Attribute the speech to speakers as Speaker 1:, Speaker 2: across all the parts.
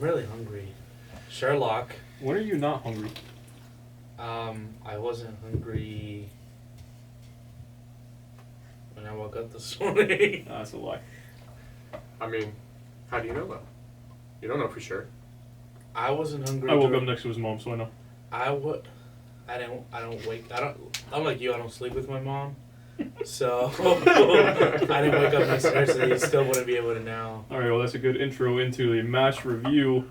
Speaker 1: really hungry. Sherlock.
Speaker 2: When are you not hungry?
Speaker 1: I wasn't hungry when I woke up this morning.
Speaker 2: That's a lie.
Speaker 3: I mean, how do you know that? You don't know for sure.
Speaker 1: I wasn't hungry.
Speaker 2: I woke up next to his mom, so I know.
Speaker 1: I don't wake. I don't. I'm like you. I don't sleep with my mom. So I didn't wake up next to her, so you still wouldn't be able to know.
Speaker 2: All right, well, that's a good intro into the match review.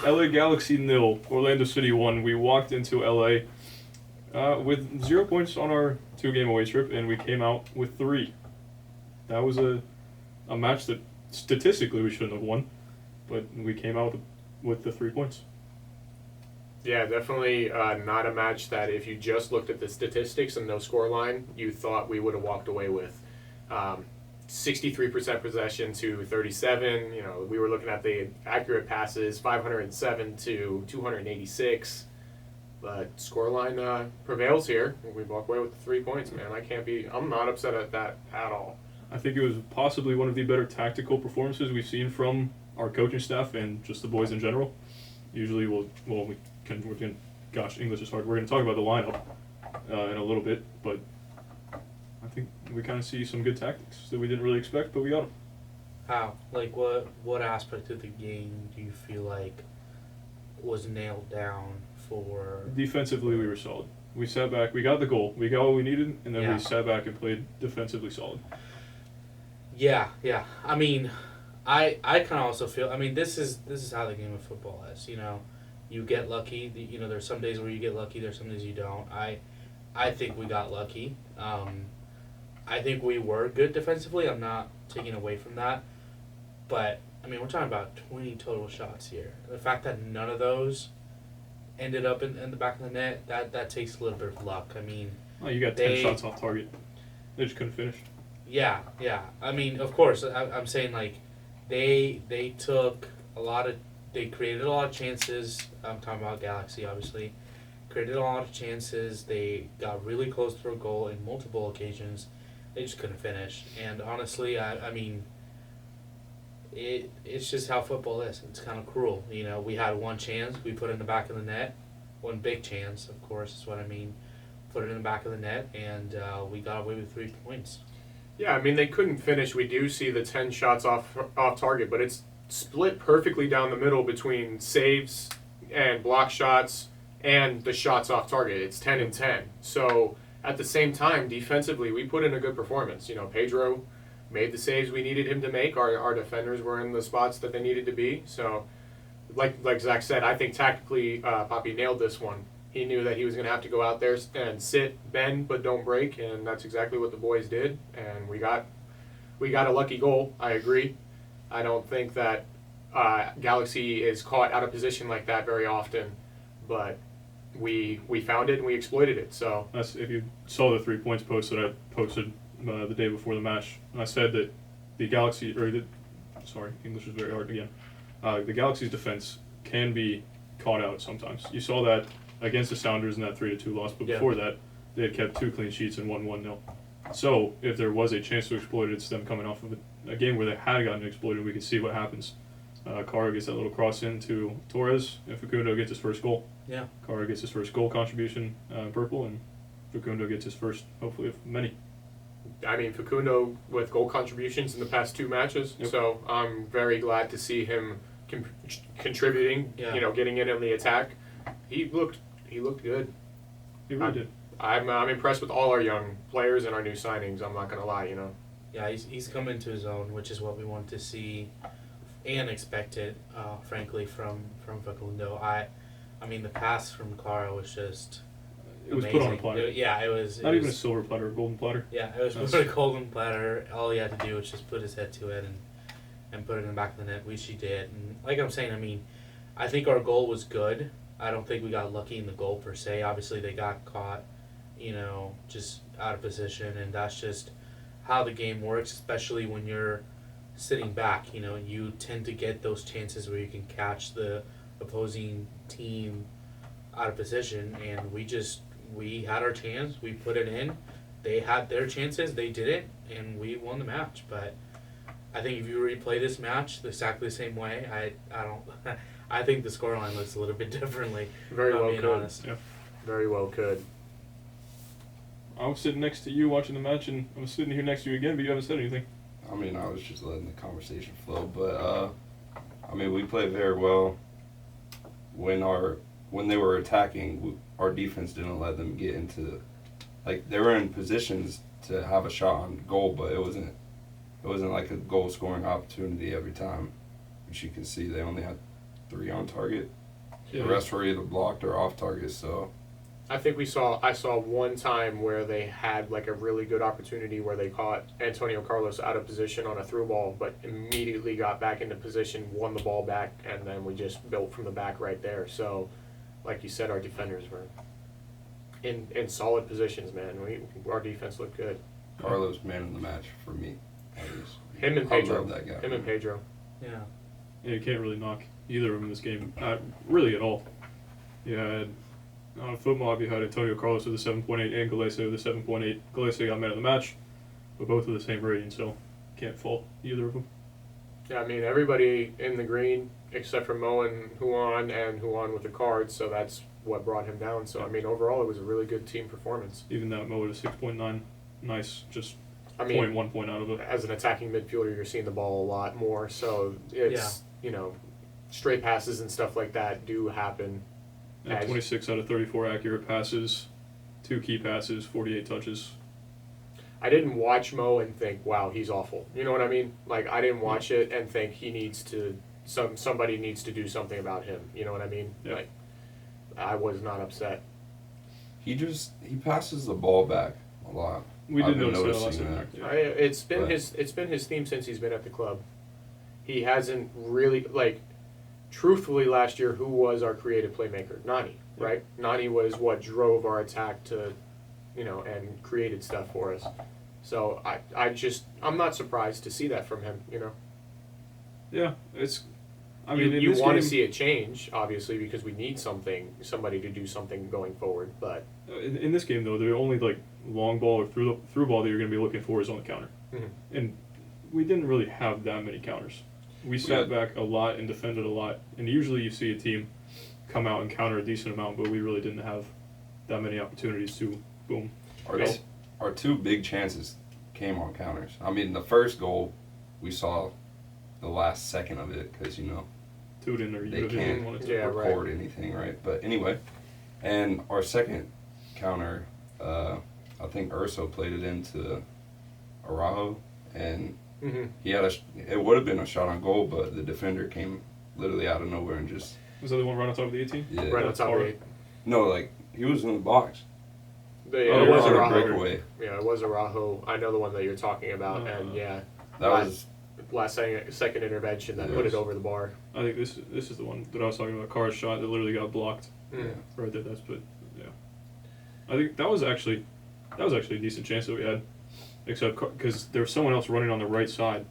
Speaker 2: LA Galaxy 0, Orlando City 1. We walked into LA with 0 points on our 2-game away trip, and we came out with 3. That was a match that statistically we shouldn't have won, but we came out with the 3 points.
Speaker 3: Yeah, definitely not a match that if you just looked at the statistics and no scoreline, you thought we would have walked away with. 63% possession to 37. You know, we were looking at the accurate passes, 507 to 286. But scoreline prevails here. We walk away with the 3 points, man. I'm not upset at that at all.
Speaker 2: I think it was possibly one of the better tactical performances we've seen from our coaching staff and just the boys in general. Usually, English is hard. We're going to talk about the lineup in a little bit, but I think we kind of see some good tactics that we didn't really expect, but we got them.
Speaker 1: How? Like, what aspect of the game do you feel like was nailed down for?
Speaker 2: Defensively, we were solid. We sat back. We got the goal. We got what we needed, and then
Speaker 1: Yeah.
Speaker 2: we sat back and played defensively solid.
Speaker 1: Yeah. I mean, I kind of also feel. I mean, this is how the game of football is. You know, you get lucky. You know, there's some days where you get lucky. There's some days you don't. I think we got lucky. I think we were good defensively. I'm not taking away from that. But, I mean, we're talking about 20 total shots here. The fact that none of those ended up in the back of the net, that takes a little bit of luck. I mean...
Speaker 2: Oh, you got 10 shots off target. They just couldn't finish.
Speaker 1: Yeah. I mean, of course, I'm saying, like, they took a lot of... They created a lot of chances. I'm talking about Galaxy, obviously. Created a lot of chances. They got really close to a goal in multiple occasions. They just couldn't finish. And honestly, I mean, it's just how football is. It's kind of cruel. You know, we had one chance. We put it in the back of the net. One big chance, of course, is what I mean. Put it in the back of the net, and we got away with 3 points.
Speaker 3: Yeah, I mean, they couldn't finish. We do see the 10 shots off target, but it's split perfectly down the middle between saves and block shots and the shots off target. It's 10 and 10. So at the same time, defensively, we put in a good performance. You know, Pedro made the saves we needed him to make. Our defenders were in the spots that they needed to be. So like Zach said, I think tactically Papi nailed this one. He knew that he was going to have to go out there and sit, bend, but don't break, and that's exactly what the boys did. And we got a lucky goal. I agree. I don't think that Galaxy is caught out of position like that very often, but we found it and we exploited it. So
Speaker 2: That's if you saw the 3 points post that I posted the day before the match, and I said that the Galaxy, English is very hard again. The Galaxy's defense can be caught out sometimes. You saw that against the Sounders in that 3-2 loss, but before that, they had kept 2 clean sheets and won 1-0. So if there was a chance to exploit it, it's them coming off of a game where they had gotten exploited. We could see what happens. Cara gets that little cross in to Torres, and Facundo gets his first goal.
Speaker 1: Yeah.
Speaker 2: Cara gets his first goal contribution in purple, and Facundo gets his first, hopefully, of many.
Speaker 3: I mean, Facundo with goal contributions in the past 2 matches, so I'm very glad to see him contributing.
Speaker 1: Yeah.
Speaker 3: You know, getting in on the attack. He looked good.
Speaker 2: He really did.
Speaker 3: I'm impressed with all our young players and our new signings. I'm not gonna lie, you know.
Speaker 1: Yeah, he's come into his own, which is what we want to see and expected, frankly, from Facundo. I mean, the pass from Clara was just
Speaker 2: It was
Speaker 1: amazing.
Speaker 2: put on a platter.
Speaker 1: It was.
Speaker 2: Not even a silver platter, a golden platter.
Speaker 1: Yeah, it was put on a golden platter. All he had to do was just put his head to it and put it in the back of the net, which he did. And like I'm saying, I mean, I think our goal was good. I don't think we got lucky in the goal per se. Obviously, they got caught, you know, just out of position, and that's just how the game works, especially when you're sitting back. You know, you tend to get those chances where you can catch the opposing team out of position, and we had our chance, we put it in. They had their chances, they didn't, and we won the match. But I think if you replay this match exactly the same way, I don't. I think the scoreline looks a little bit differently.
Speaker 3: Very
Speaker 1: if I'm
Speaker 3: well
Speaker 1: being
Speaker 3: could.
Speaker 1: honest.
Speaker 2: Yeah.
Speaker 3: Very well could.
Speaker 2: I was sitting next to you watching the match, and I'm sitting here next to you again, but you haven't said anything.
Speaker 4: I mean, I was just letting the conversation flow, but I mean, we played very well. When they were attacking, our defense didn't let them get into, like, they were in positions to have a shot on goal, but it wasn't like a goal scoring opportunity every time. Which you can see, they only had 3 on target.
Speaker 2: Yeah.
Speaker 4: The rest were either blocked or off target. So
Speaker 3: I think I saw one time where they had like a really good opportunity where they caught Antonio Carlos out of position on a through ball, but immediately got back into position, won the ball back, and then we just built from the back right there. So, like you said, our defenders were in solid positions, man. Our defense looked good.
Speaker 4: Carlos man of the match for me.
Speaker 3: Him and
Speaker 4: I
Speaker 3: Pedro.
Speaker 4: love that guy.
Speaker 3: Him and Pedro.
Speaker 1: Yeah.
Speaker 2: Yeah, you can't really knock either of them in this game, really at all. You had, on a foot mob, you had Antonio Carlos with a 7.8 and Galese with a 7.8. Galese got man of the match, but both with the same rating, so can't fault either of them.
Speaker 3: Yeah, I mean, everybody in the green except for Mo and Huan with the cards, so that's what brought him down. So, I mean, overall, it was a really good team performance.
Speaker 2: Even that Mo at a 6.9, nice, just
Speaker 3: I mean,
Speaker 2: 1 point out of it.
Speaker 3: as an attacking midfielder, you're seeing the ball a lot more, so it's, straight passes and stuff like that do happen.
Speaker 2: And 26 out of 34 accurate passes, 2 key passes, 48 touches.
Speaker 3: I didn't watch Mo and think, wow, he's awful. You know what I mean? Like, I didn't watch it and think he needs to, somebody needs to do something about him. You know what I mean?
Speaker 2: Yeah.
Speaker 3: Like, I was not upset.
Speaker 4: He passes the ball back a lot.
Speaker 2: We
Speaker 4: I've
Speaker 2: did
Speaker 4: been
Speaker 2: notice that
Speaker 4: noticing
Speaker 2: last
Speaker 4: that.
Speaker 2: night.
Speaker 3: It's been
Speaker 4: But-
Speaker 3: his theme since he's been at the club. He hasn't really, like, truthfully last year, who was our creative playmaker? Nani, right? Nani was what drove our attack to, and created stuff for us. So I'm not surprised to see that from him,
Speaker 2: Yeah, I mean, in
Speaker 3: you
Speaker 2: this
Speaker 3: want to
Speaker 2: game,
Speaker 3: see it change, obviously, because we need somebody to do something going forward. But
Speaker 2: in this game though, the only like long ball or through ball that you're going to be looking for is on the counter, and we didn't really have that many counters. We sat back a lot and defended a lot, and usually you see a team come out and counter a decent amount, but we really didn't have that many opportunities to boom.
Speaker 4: Our 2 big chances came on counters. I mean, the first goal, we saw the last second of it because,
Speaker 2: Tootin or
Speaker 4: they
Speaker 2: Yudin
Speaker 4: can't
Speaker 2: wanted to.
Speaker 3: Yeah, right.
Speaker 4: record anything, right? But anyway, and our second counter, I think Urso played it into Araujo, and he had it would have been a shot on goal, but the defender came literally out of nowhere and just...
Speaker 2: Was that the one right on top of the 18?
Speaker 4: Yeah.
Speaker 3: right on top of it.
Speaker 4: No, like, he was in the box.
Speaker 3: It
Speaker 4: They
Speaker 3: was
Speaker 4: were on a
Speaker 3: Araujo.
Speaker 4: breakaway.
Speaker 3: Yeah, it was Araujo. I know the one that you're talking about, and yeah,
Speaker 4: That was...
Speaker 3: last second intervention that
Speaker 4: Yes.
Speaker 3: put it over the bar.
Speaker 2: I think this is the one that I was talking about. Carr's shot that literally got blocked
Speaker 3: Mm.
Speaker 2: right there. I think that was actually a decent chance that we had, except because there was someone else running on the right side,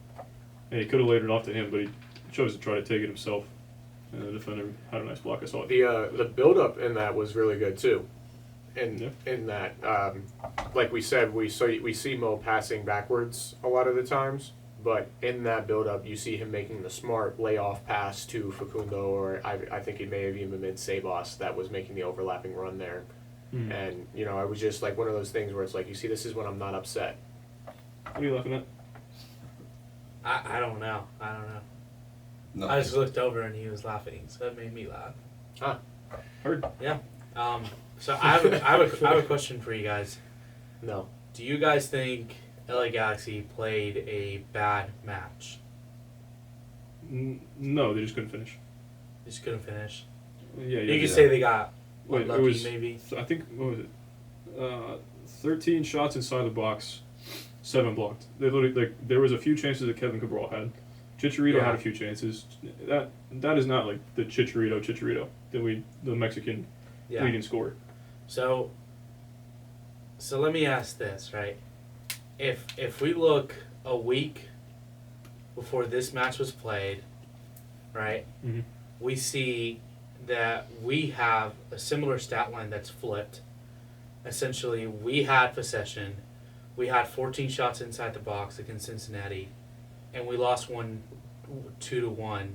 Speaker 2: and he could have laid it off to him, but he chose to try to take it himself, and the defender had a nice block. I saw it.
Speaker 3: The build up in that was really good too.
Speaker 2: Yeah.
Speaker 3: In that, like we said, we see Mo passing backwards a lot of the times, but in that build up, you see him making the smart layoff pass to Facundo, or I think it may have even been Sebas that was making the overlapping run there.
Speaker 2: Mm.
Speaker 3: And it was just like one of those things where it's like, you see, this is when I'm not upset.
Speaker 2: What are you laughing at?
Speaker 1: I don't know.
Speaker 4: No.
Speaker 1: I just looked over and he was laughing, so that made me laugh.
Speaker 2: Heard.
Speaker 1: Yeah. So I have a question for you guys.
Speaker 3: No.
Speaker 1: Do you guys think LA Galaxy played a bad match?
Speaker 2: No, they just couldn't finish.
Speaker 1: They just couldn't finish.
Speaker 2: Yeah,
Speaker 1: You could
Speaker 4: yeah.
Speaker 1: say they got
Speaker 2: Wait,
Speaker 1: unlucky,
Speaker 2: it was
Speaker 1: maybe.
Speaker 2: I think what was it? 13 shots inside the box, 7 blocked. They literally there was a few chances that Kevin Cabral had. Chicharito had a few chances. That is not like the Chicharito that the Mexican leading scorer.
Speaker 1: So let me ask this, right? If we look a week before this match was played, right?
Speaker 2: Mm-hmm.
Speaker 1: We see that we have a similar stat line that's flipped. Essentially, we had possession. We had 14 shots inside the box against Cincinnati. and we lost 2-1.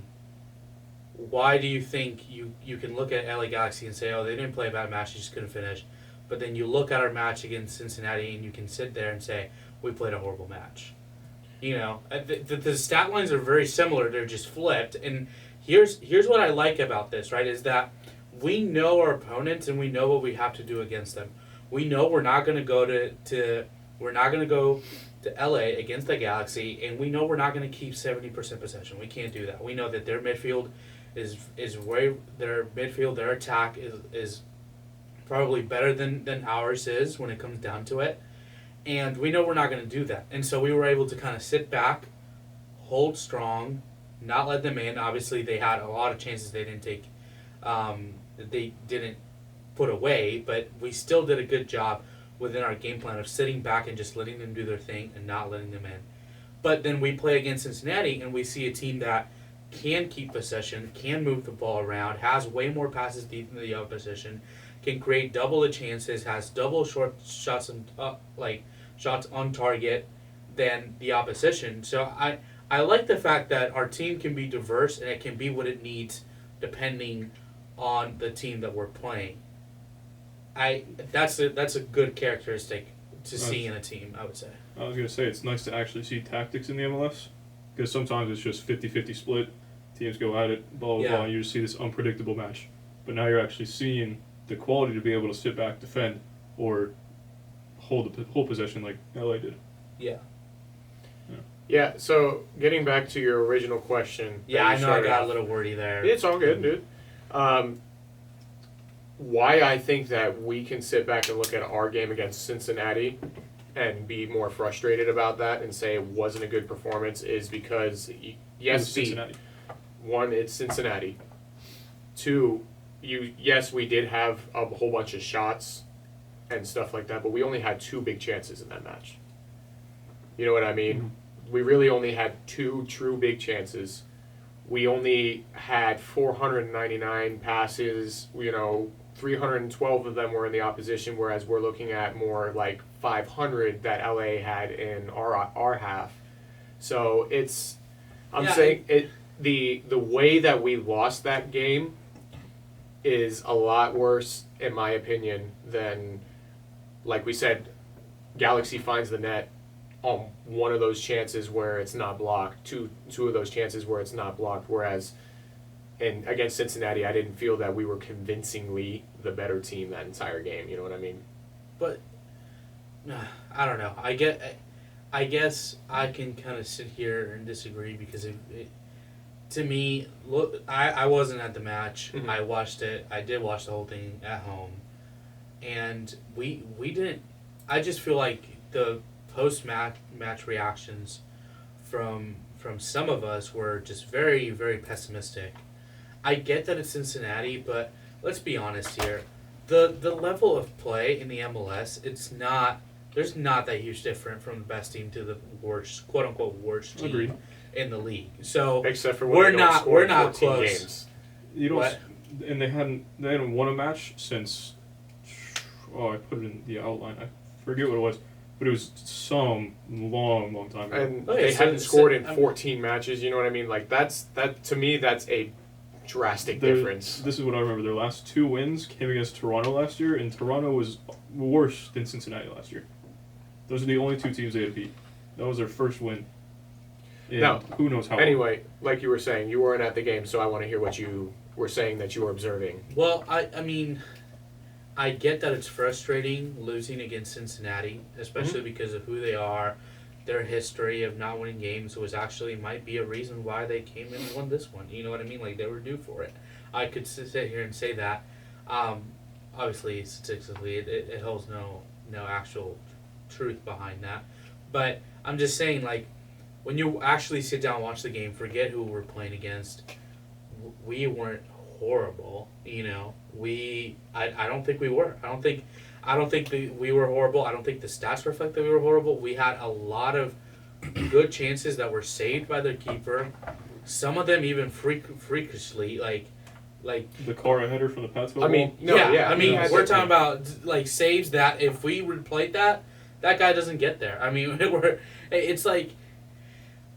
Speaker 1: Why do you think you can look at LA Galaxy and say, oh, they didn't play a bad match, they just couldn't finish? But then you look at our match against Cincinnati and you can sit there and say, we played a horrible match. You know, the stat lines are very similar, they're just flipped. And here's what I like about this, right, is that we know our opponents and we know what we have to do against them. We know we're not going to go to LA against the Galaxy, and we know we're not going to keep 70% possession. We can't do that. We know that their midfield is where their attack is probably better than ours is when it comes down to it. And we know we're not going to do that. And so we were able to kind of sit back, hold strong, not let them in. Obviously, they had a lot of chances they didn't take, they didn't put away, but we still did a good job within our game plan of sitting back and just letting them do their thing and not letting them in. But then we play against Cincinnati, and we see a team that can keep possession, can move the ball around, has way more passes deep than the opposition, can create double the chances, has double short shots and shots on target than the opposition. So I like the fact that our team can be diverse and it can be what it needs depending on the team that we're playing. That's a good characteristic to see in a team, I would say.
Speaker 2: I was going to say, it's nice to actually see tactics in the MLS, because sometimes it's just 50-50 split, teams go at it, blah, blah, blah, and you just see this unpredictable match. But now you're actually seeing the quality to be able to sit back, defend, or hold possession like LA did.
Speaker 1: Yeah.
Speaker 3: Yeah, so getting back to your original question.
Speaker 1: Yeah, I know I
Speaker 3: started
Speaker 1: got
Speaker 3: off-
Speaker 1: a little wordy there.
Speaker 3: It's all good, dude. Why I think that we can sit back and look at our game against Cincinnati and be more frustrated about that and say it wasn't a good performance is because, yes,
Speaker 2: Cincinnati.
Speaker 3: one, it's Cincinnati. Two, yes, we did have a whole bunch of shots and stuff like that, but we only had 2 big chances in that match. You know what I mean?
Speaker 2: Mm-hmm.
Speaker 3: We really only had 2 true big chances. We only had 499 passes, 312 of them were in the opposition, whereas we're looking at more like 500 that LA had in our half. So the way that we lost that game is a lot worse, in my opinion, than, like we said, Galaxy finds the net on one of those chances where it's not blocked, two of those chances where it's not blocked, whereas against Cincinnati, I didn't feel that we were convincingly the better team that entire game. You know what I mean?
Speaker 1: But I don't know. I guess I can kind of sit here and disagree because to me, look, I wasn't at the match.
Speaker 3: Mm-hmm.
Speaker 1: I watched it. I did watch the whole thing at home, and we didn't. I just feel like the post match reactions from some of us were just very, very pessimistic. I get that it's Cincinnati, but let's be honest here. The level of play in the MLS, there's not that huge difference from the best team to the worst, quote unquote worst team
Speaker 2: Agreed.
Speaker 1: in the league. So
Speaker 3: Except for when we're not
Speaker 1: close.
Speaker 3: Games.
Speaker 2: You don't,
Speaker 1: What?
Speaker 2: and they hadn't won a match since. Oh, I put it in the outline. I forget what it was, but it was some long time ago.
Speaker 3: And
Speaker 1: Okay,
Speaker 3: they
Speaker 1: so-
Speaker 3: hadn't scored in
Speaker 1: so-
Speaker 3: 14 matches. You know what I mean? Like that to me, that's a drastic difference.
Speaker 2: This is what I remember. Their last 2 wins came against Toronto last year, and Toronto was worse than Cincinnati last year. Those are the only 2 teams they had beat. That was their first win. And
Speaker 3: Now,
Speaker 2: who knows how?
Speaker 3: Anyway, like you were saying, you weren't at the game, so I want to hear what you were saying that you were observing.
Speaker 1: Well, I mean, I get that it's frustrating losing against Cincinnati, especially because of who they are. Their history of not winning games might be a reason why they came in and won this one. You know what I mean? Like, they were due for it. I could sit here and say that. Obviously, statistically, it holds no actual truth behind that. But I'm just saying, like, when you actually sit down and watch the game, forget who we're playing against. We weren't horrible, you know. I don't think we were. I don't think we were horrible. I don't think the stats reflect that we were horrible. We had a lot of good chances that were saved by their keeper. Some of them even freakishly, like
Speaker 2: the Cara header from the Patsville.
Speaker 3: I mean,
Speaker 2: ball?
Speaker 3: no, yeah.
Speaker 1: I mean,
Speaker 3: yeah,
Speaker 1: we're talking about like saves that if we replayed that guy doesn't get there. I mean, it's like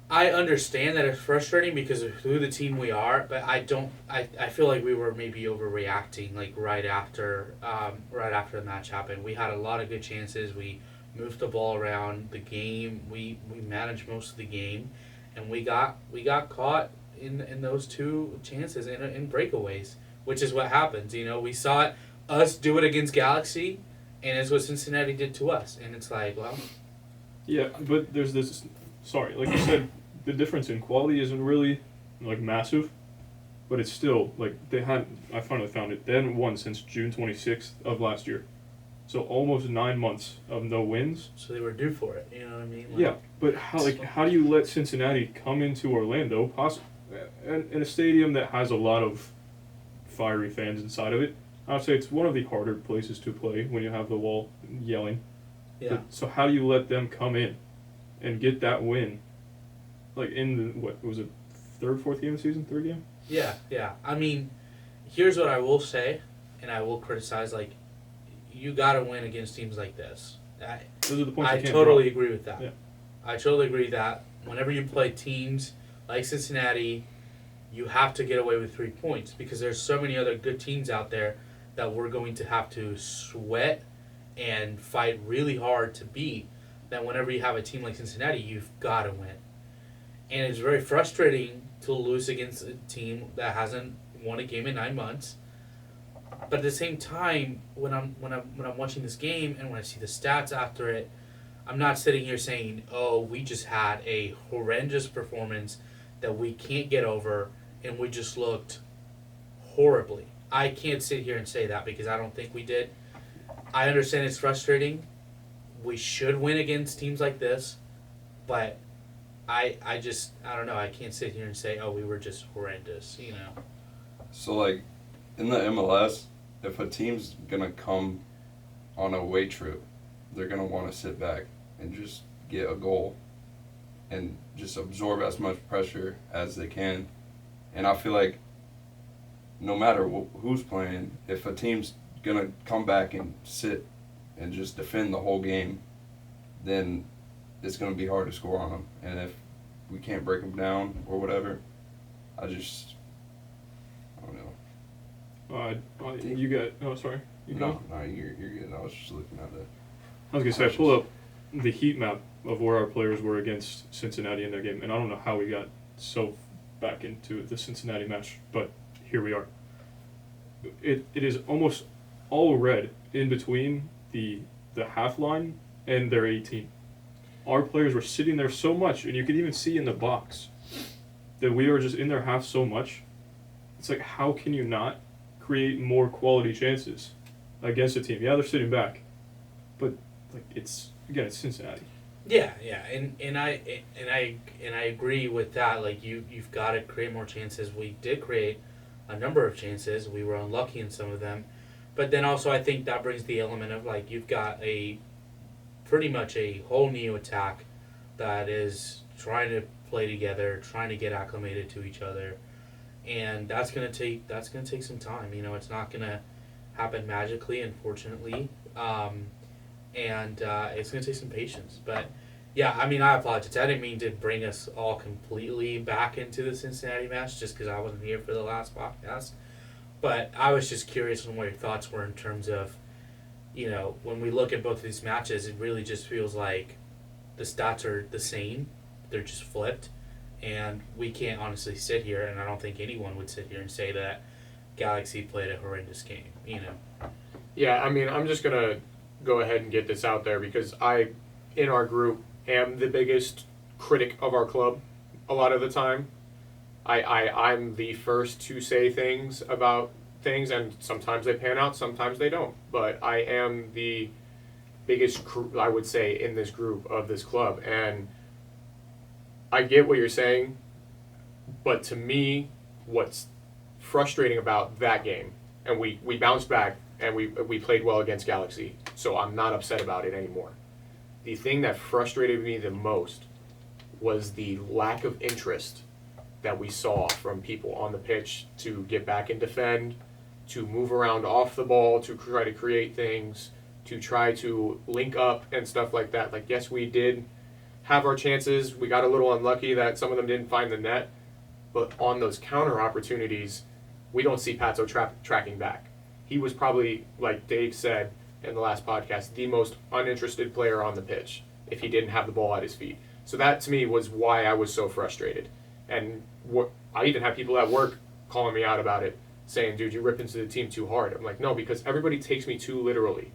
Speaker 1: I understand that it's frustrating because of who the team we are, but I don't. I feel like we were maybe overreacting. Like right after the match happened, we had a lot of good chances. We moved the ball around the game. We managed most of the game, and we got caught in those two chances in breakaways, which is what happens. You know, we saw us do it against Galaxy, and it's what Cincinnati did to us. And it's like, well,
Speaker 2: Yeah, but there's this. Sorry, like you said, the difference in quality isn't really like massive, but it's still like they had. I finally found it. They hadn't won since June 26th of last year, so almost 9 months of no wins.
Speaker 1: so they were due for it. You know what I mean? Like,
Speaker 2: Yeah, but how do you let Cincinnati come into Orlando, in a stadium that has a lot of fiery fans inside of it? I would say it's one of the harder places to play when you have the wall yelling.
Speaker 1: Yeah.
Speaker 2: But, so how do you let them come in and get that win? Like in the, what was it, fourth game of the season, third game?
Speaker 1: Yeah. I mean, here's what I will say, and I will criticize. Like, you got to win against teams like this.
Speaker 2: Those are the points
Speaker 1: I
Speaker 2: you can't
Speaker 1: totally
Speaker 2: drop.
Speaker 1: agree with that.
Speaker 2: Yeah.
Speaker 1: I totally agree that whenever you play teams like Cincinnati, you have to get away with 3 points because there's so many other good teams out there that we're going to have to sweat and fight really hard to beat. That whenever you have a team like Cincinnati, you've got to win. And it's very frustrating to lose against a team that hasn't won a game in 9 months. But at the same time, when I'm watching this game and when I see the stats after it, I'm not sitting here saying, "Oh, we just had a horrendous performance that we can't get over, and we just looked horribly." I can't sit here and say that because I don't think we did. I understand it's frustrating. We should win against teams like this, but I don't know. I can't sit here and say, "Oh, we were just horrendous," you know.
Speaker 4: So like in the MLS, if a team's gonna come on a away trip, they're gonna want to sit back and just get a goal and just absorb as much pressure as they can. And I feel like no matter who's playing, if a team's gonna come back and sit and just defend the whole game, then it's gonna be hard to score on them. And if we can't break them down or whatever, I don't know.
Speaker 2: You got. Oh, sorry. You go.
Speaker 4: No, you're good. I was just looking at it.
Speaker 2: I was gonna say I pulled up the heat map of where our players were against Cincinnati in their game, and I don't know how we got so back into the Cincinnati match, but here we are. It is almost all red in between the half line and their 18. Our players were sitting there so much, and you could even see in the box that we were just in their half so much. It's like, how can you not create more quality chances against a team? Yeah, they're sitting back, but like it's Cincinnati.
Speaker 1: Yeah, and I agree with that. Like you've got to create more chances. We did create a number of chances. We were unlucky in some of them, but then also I think that brings the element of like you've got pretty much a whole new attack that is trying to play together, trying to get acclimated to each other, and that's gonna take some time. You know, it's not gonna happen magically, unfortunately. And it's going to take some patience. But, yeah, I mean, I apologize. I didn't mean to bring us all completely back into the Cincinnati match just because I wasn't here for the last podcast. But I was just curious on what your thoughts were in terms of, you know, when we look at both of these matches, it really just feels like the stats are the same. They're just flipped. And we can't honestly sit here, and I don't think anyone would sit here and say that Galaxy played a horrendous game, you know.
Speaker 3: Yeah, I mean, I'm just going to go ahead and get this out there because I, in our group, am the biggest critic of our club a lot of the time. I'm the first to say things about things, and sometimes they pan out, sometimes they don't. But I am the biggest, I would say, in this group of this club. And I get what you're saying, but to me, what's frustrating about that game, and we bounced back, and we played well against Galaxy, so I'm not upset about it anymore. The thing that frustrated me the most was the lack of interest that we saw from people on the pitch to get back and defend, to move around off the ball, to try to create things, to try to link up and stuff like that. Like, yes, we did have our chances. We got a little unlucky that some of them didn't find the net. But on those counter opportunities, we don't see Pato tracking back. He was probably, like Dave said in the last podcast, the most uninterested player on the pitch if he didn't have the ball at his feet. So that, to me, was why I was so frustrated. And I even had people at work calling me out about it, saying, dude, you rip into the team too hard. I'm like, no, because everybody takes me too literally.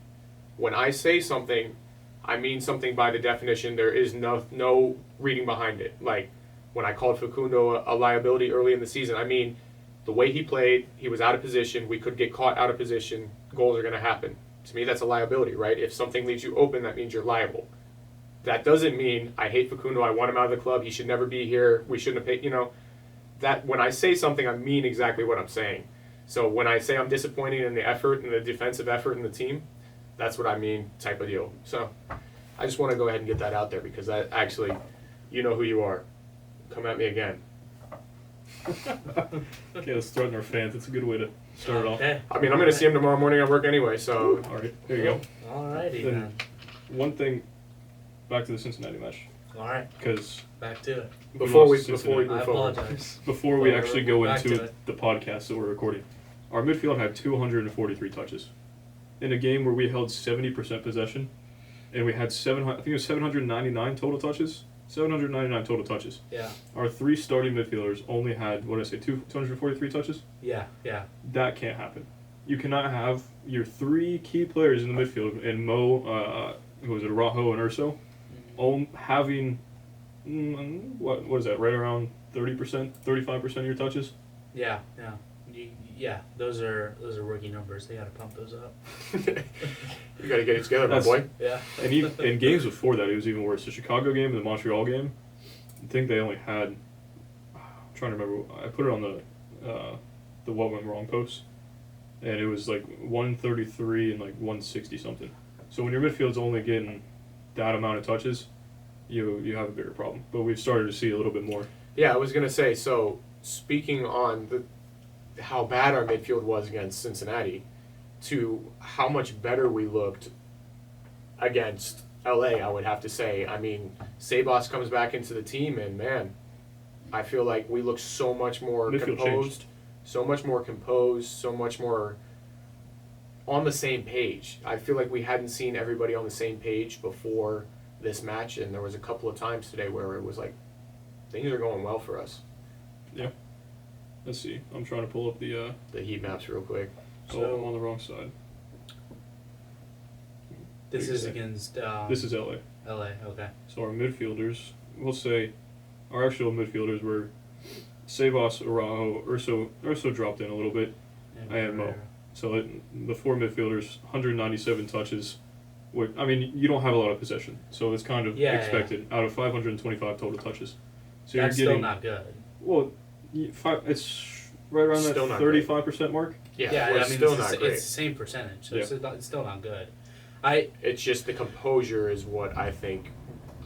Speaker 3: When I say something, I mean something by the definition. There is no reading behind it. Like, when I called Facundo a liability early in the season, I mean, the way he played, he was out of position. We could get caught out of position. Goals are going to happen. To me, that's a liability, right? If something leaves you open, that means you're liable. That doesn't mean I hate Facundo. I want him out of the club. He should never be here. We shouldn't have paid, that when I say something, I mean exactly what I'm saying. So when I say I'm disappointed in the effort and the defensive effort in the team, that's what I mean, type of deal. So I just want to go ahead and get that out there because that actually, you know who you are. Come at me again.
Speaker 2: Okay, let's threaten our fans. It's a good way to start it off.
Speaker 1: Okay.
Speaker 3: I mean, I'm going to see him tomorrow morning at work anyway, so.
Speaker 2: All right, there you go.
Speaker 1: Alrighty
Speaker 2: Then-
Speaker 1: then.
Speaker 2: One thing, back to the Cincinnati match,
Speaker 1: Alright,
Speaker 2: because
Speaker 1: back to it.
Speaker 3: Before we
Speaker 1: I
Speaker 3: move forward.
Speaker 1: apologize.
Speaker 2: before we actually go
Speaker 1: Back to
Speaker 2: into
Speaker 1: it.
Speaker 2: the podcast that we're recording, our midfield had 243 touches in a game where we held 70% possession, and we had I think it was 799 total touches. 799 total touches.
Speaker 1: Yeah,
Speaker 2: Our three starting midfielders only had, what did I say, 243 touches?
Speaker 1: yeah.
Speaker 2: That can't happen. You cannot have your three key players in the midfield, and Mo, who was it, Araujo and Urso, all having, what is that, right around 30%, 35% of your touches?
Speaker 1: Yeah. Yeah, those are rookie numbers. They gotta pump those up.
Speaker 3: You got to get it together, my
Speaker 2: That's-
Speaker 3: boy.
Speaker 1: Yeah.
Speaker 2: And in games before that, it was even worse. The Chicago game and the Montreal game, I think they only had, I'm trying to remember, I put it on the what went wrong post, and it was like 133 and like 160 something. So when your midfield's only getting that amount of touches, you have a bigger problem. But we've started to see a little bit more.
Speaker 3: Yeah, I was going to say, so speaking on how bad our midfield was against Cincinnati to how much better we looked against LA, I would have to say. I mean, Sabas comes back into the team, and man, I feel like we look so much more
Speaker 2: Midfield
Speaker 3: composed, so much more on the same page. I feel like we hadn't seen everybody on the same page before this match, and there was a couple of times today where it was like, things are going well for us.
Speaker 2: Let's see. I'm trying to pull up the.
Speaker 3: The heat maps real quick.
Speaker 2: So I'm on the wrong side.
Speaker 1: This is against
Speaker 2: This is LA.
Speaker 1: LA. Okay.
Speaker 2: So our midfielders, we'll say, our actual midfielders were Sabas, Araujo, Urso dropped in a little bit. And Mo. So the four midfielders, 197 touches. I mean, you don't have a lot of possession, so it's kind of expected out of 525 total touches. So
Speaker 1: That's
Speaker 2: you're getting
Speaker 1: still not good.
Speaker 2: well, it's right around
Speaker 3: Still
Speaker 2: that
Speaker 3: not
Speaker 2: 35% mark.
Speaker 3: Yeah, well,
Speaker 1: I
Speaker 3: it's
Speaker 1: mean,
Speaker 3: still
Speaker 1: it's
Speaker 3: not
Speaker 1: the
Speaker 3: great.
Speaker 1: same percentage, so
Speaker 2: Yeah.
Speaker 1: it's still not good.
Speaker 3: It's just the composure is what I think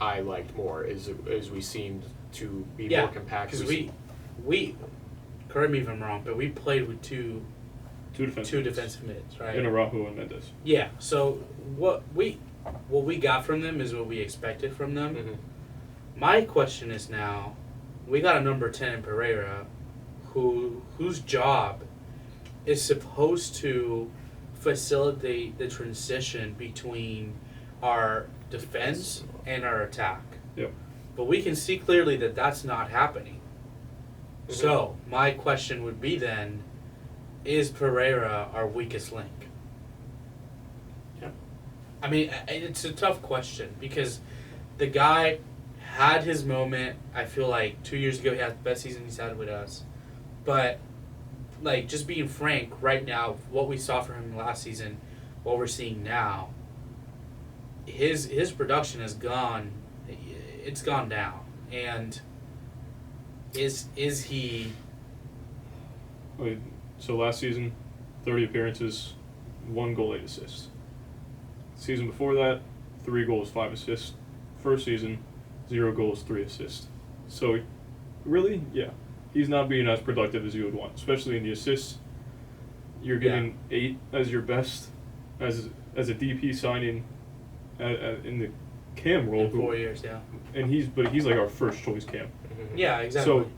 Speaker 3: I liked more. Is we seemed to be more compact.
Speaker 1: because we correct me if I'm wrong, but we played with two defensive mids, right?
Speaker 2: In Araujo and Mendes.
Speaker 1: Yeah. So what we got from them is what we expected from them.
Speaker 3: Mhm.
Speaker 1: My question is now, we got a number 10 in Pereira, whose job is supposed to facilitate the transition between our defense and our attack.
Speaker 2: Yep.
Speaker 1: But we can see clearly that that's not happening.
Speaker 3: Mhm.
Speaker 1: So my question would be then, is Pereira our weakest link?
Speaker 3: Yeah.
Speaker 1: I mean, it's a tough question because the guy had his moment. I feel like 2 years ago he had the best season he's had with us. But, like, just being frank, right now, what we saw from him last season, what we're seeing now, his production has gone, it's gone down. And is he...
Speaker 2: Wait, so last season, 30 appearances, 1 goal, 8 assists. Season before that, 3 goals, 5 assists. First season, 0 goals, 3 assists. So, really, yeah, he's not being as productive as you would want, especially in the assists. You're getting 8 as your best, as a DP signing in the Cam role,
Speaker 1: in 4 years, yeah.
Speaker 2: and he's like our first choice Cam.
Speaker 1: Yeah, exactly.
Speaker 2: So,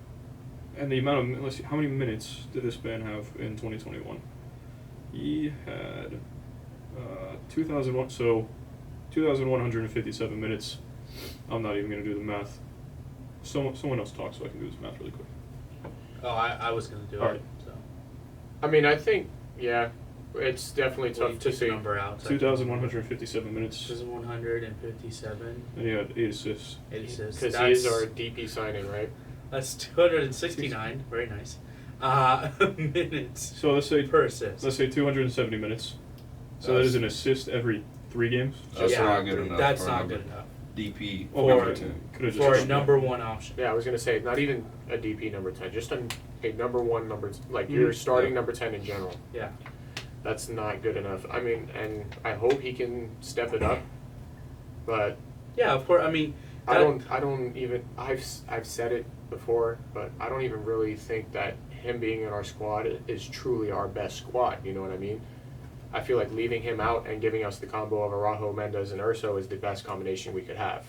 Speaker 2: and the amount of, let's see, how many minutes did this man have in 2021? He had 2,157 minutes. I'm not even going to do the math. Someone else talk so I can do this math really quick.
Speaker 1: Oh, I was going to do
Speaker 2: All
Speaker 1: it.
Speaker 2: right.
Speaker 1: So.
Speaker 3: I mean, I think, yeah, it's definitely
Speaker 1: Well,
Speaker 3: tough to
Speaker 1: took the
Speaker 3: see.
Speaker 1: number out.
Speaker 2: 2,157 minutes.
Speaker 1: 2,157.
Speaker 2: And he had 8 assists.
Speaker 1: 8 assists.
Speaker 3: Because he is our DP signing, right?
Speaker 1: That's 269. Very nice. Minutes
Speaker 2: So let's say
Speaker 1: per assist.
Speaker 2: 270 minutes. So that is an assist every 3 games.
Speaker 4: That's
Speaker 1: Yeah,
Speaker 4: not good enough.
Speaker 1: That's
Speaker 4: for
Speaker 1: not
Speaker 4: number
Speaker 1: good enough.
Speaker 4: DP
Speaker 2: Oh,
Speaker 4: number
Speaker 1: For-
Speaker 4: 10.
Speaker 2: Could have
Speaker 1: For a
Speaker 2: just
Speaker 1: number one option.
Speaker 3: Yeah, I was gonna say not even a DP number 10, just a number one number like your starting
Speaker 4: Yeah.
Speaker 3: number 10 in general.
Speaker 1: Yeah.
Speaker 3: That's not good enough. I mean, and I hope he can step it up, but
Speaker 1: Yeah, of course. I mean,
Speaker 3: I don't even I've said it before, but I don't even really think that him being in our squad is truly our best squad. You know what I mean? I feel like leaving him out and giving us the combo of Araujo, Mendez, and Urso is the best combination we could have.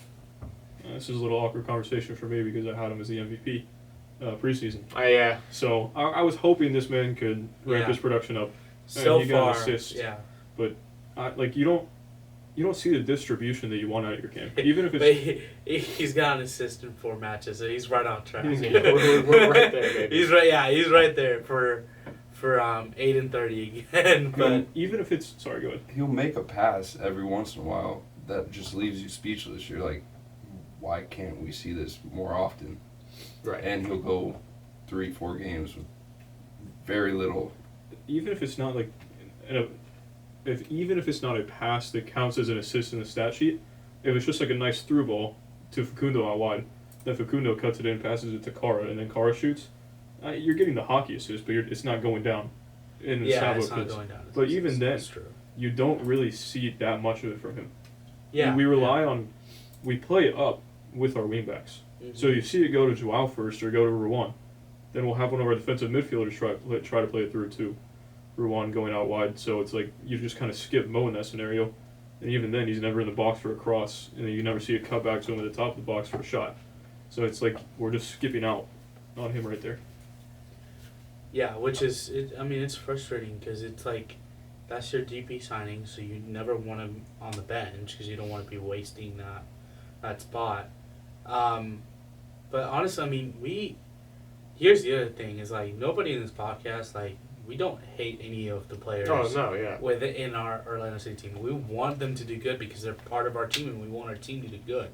Speaker 2: This is a little awkward conversation for me because I had him as the MVP preseason.
Speaker 3: Yeah.
Speaker 2: So I was hoping this man could ramp
Speaker 1: Yeah.
Speaker 2: his production up.
Speaker 1: so
Speaker 2: he got
Speaker 1: far,
Speaker 2: an assist.
Speaker 1: yeah.
Speaker 2: But you don't see the distribution that you want out of your game. Even if
Speaker 1: But
Speaker 2: it's
Speaker 1: he's got an assist in 4 matches, so he's right on track.
Speaker 3: Yeah, we're right there, baby.
Speaker 1: He's right. Yeah, he's right there for 8 and 30 again. But
Speaker 2: even if it's sorry, go ahead.
Speaker 4: He'll make a pass every once in a while that just leaves you speechless. You're like, why can't we see this more often?
Speaker 3: Right.
Speaker 4: And he'll go 3-4 games with very little.
Speaker 2: Even if it's not like, even if it's not a pass that counts as an assist in the stat sheet, if it's just like a nice through ball to Facundo out wide, then Facundo cuts it in, passes it to Kara, and then Kara shoots, you're getting the hockey assist, but it's not going down. In the
Speaker 1: yeah,
Speaker 2: Sabo
Speaker 1: it's not
Speaker 2: kids.
Speaker 1: going down.
Speaker 2: But even then,
Speaker 1: that's true.
Speaker 2: you don't really see that much of it from him.
Speaker 1: Yeah,
Speaker 2: we rely on, we play up with our wingbacks.
Speaker 1: Mhm.
Speaker 2: So you see it go to Joao first or go to Ruan. Then we'll have one of our defensive midfielders try to play it through to Ruan going out wide. So it's like you just kind of skip Mo in that scenario. And even then, he's never in the box for a cross. And then you never see a cutback to him at the top of the box for a shot. So it's like we're just skipping out on him right there.
Speaker 1: Yeah, which is, it's frustrating because it's like, that's your DP signing, so you never want him on the bench because you don't want to be wasting that spot. But honestly, here's the other thing, is like, nobody in this podcast, like, we don't hate any of the players
Speaker 3: Oh no, yeah.
Speaker 1: within our Orlando City team. We want them to do good because they're part of our team and we want our team to do good.